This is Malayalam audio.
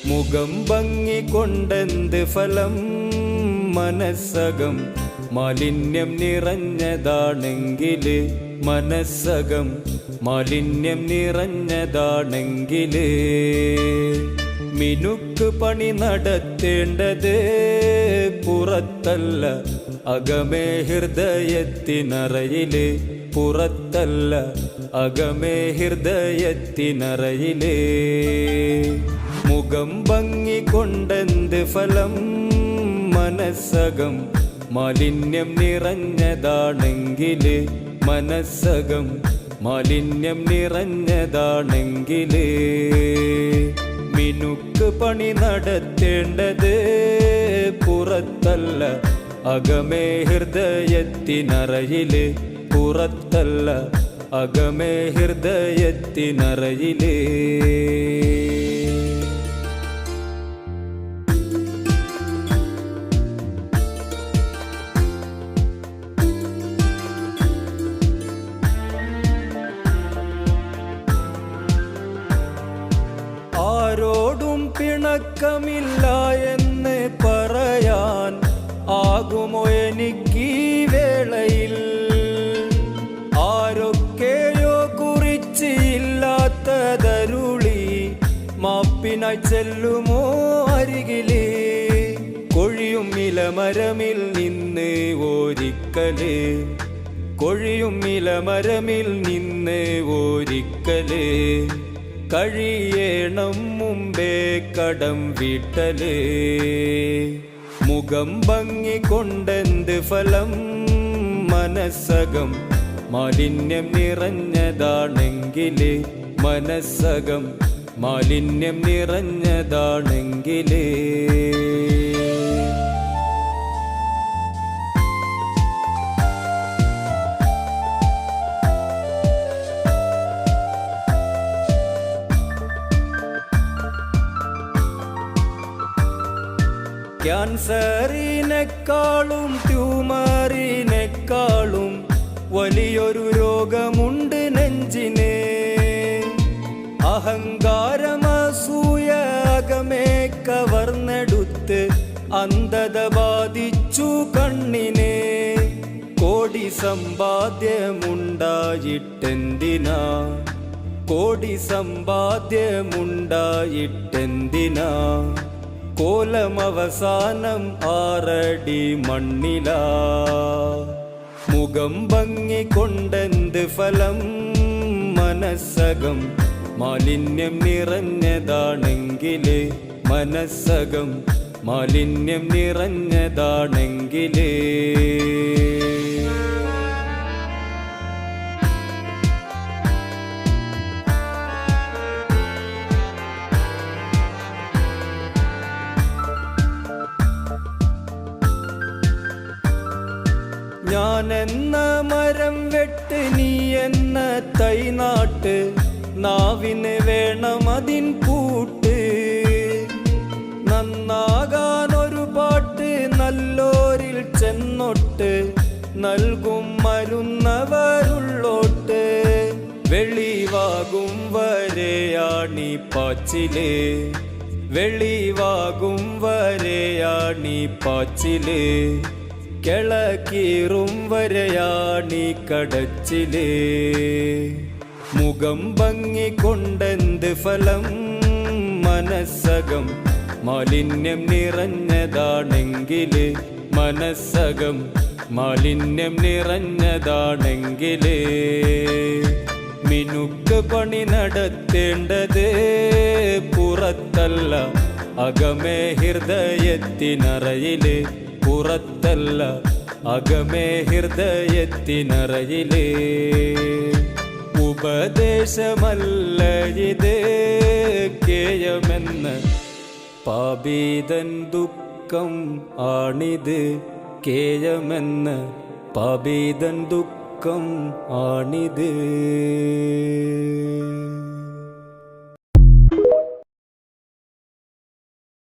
മുഖം ഭംഗി കൊണ്ടെന്ത് ഫലം മനസ്സകം മാലിന്യം നിറഞ്ഞതാണെങ്കില് മനസ്സകം മാലിന്യം നിറഞ്ഞതാണെങ്കില് മിനുക്ക് പണി നടത്തേണ്ടത് പുറത്തല്ല അകമേ ഹൃദയത്തിനറയില് പുറത്തല്ല അകമേ ഹൃദയത്തിനറയില് മുഖം ഭംഗി കൊണ്ടെന്ത് ഫലം മനസ്സകം മാലിന്യം നിറഞ്ഞതാണെങ്കില് മനസ്സകം മാലിന്യം നിറഞ്ഞതാണെങ്കില് മിനുക്ക് പണി നടത്തേണ്ടത് പുറത്തല്ല അകമേ ഹൃദയത്തിനറയില് പുറത്തല്ല അകമേ ഹൃദയത്തിനറയില് ആരോടും പിണക്കമില്ല എന്ന് പറയാൻ ആകുമോ എനിക്ക് വേളയിൽ ആരൊക്കെയോ കുറിച്ച് ഇല്ലാത്തതരുളി മാപ്പിനായി ചെല്ലുമോ അരികില് കൊഴിയും ഇലമരമിൽ നിന്ന് ഒരിക്കല് കൊഴിയും ഇലമരമിൽ നിന്ന് ഒരിക്കല് കഴിയണം മുമ്പേ കടം വീട്ടല് മുഖം ഭംഗി കൊണ്ടെന്ത് ഫലം മനസ്സകം മാലിന്യം നിറഞ്ഞതാണെങ്കില് മനസ്സകം മാലിന്യം നിറഞ്ഞതാണെങ്കില് ക്യാൻസറിനെക്കാളും ട്യൂമറിനെക്കാളും വലിയൊരു രോഗമുണ്ട് നെഞ്ചിന് അഹങ്കാരമസൂയ അകമേ കവർന്നെടുത്ത് അന്ധത ബാധിച്ചു കണ്ണിന് കോടി സമ്പാദ്യമുണ്ടായിട്ടെന്തിനാ കോടി സമ്പാദ്യമുണ്ടായിട്ടെന്തിനാ കോലമവസാനം ആറടി മണ്ണില മുഖം ഭംഗി കൊണ്ടെന്ത് ഫലം മനസ്സകം മാലിന്യം നിറഞ്ഞതാണെങ്കില് മനസ്സകം മാലിന്യം നിറഞ്ഞതാണെങ്കില് ഞാനെന്ന മരം വെട്ട് നീ എന്ന തൈ നാട്ട് നാവിന് വേണം അതിൻ കൂട്ട് നന്നാകാനൊരു പാട്ട് നല്ലോരിൽ ചെന്നൊട്ട് നൽകും മരുന്നവരുള്ളോട്ട് വെളിവാകും വരെയാണീ പാച്ചില് വെളിവാകും വരെയാണീ പാച്ചില് കിളക്കീറും വരെയാണീ കടച്ചില് മുഖം ഭംഗി കൊണ്ടെന്ത് ഫലം മനസ്സകം മാലിന്യം നിറഞ്ഞതാണെങ്കില് മനസ്സകം മാലിന്യം നിറഞ്ഞതാണെങ്കില് മിനുക്ക് പണി നടത്തേണ്ടത് പുറത്തല്ല അകമേ ഹൃദയത്തിനറയില് പുറത്തല്ല അകമേ ഹൃദയത്തിനറയില് ഉപദേശമല്ല ഇത് കേയമെന്ന് പാപീതൻ ദുഃഖം ആണിത് കേയമെന്ന് പാപീതൻ ദുഃഖം ആണിത്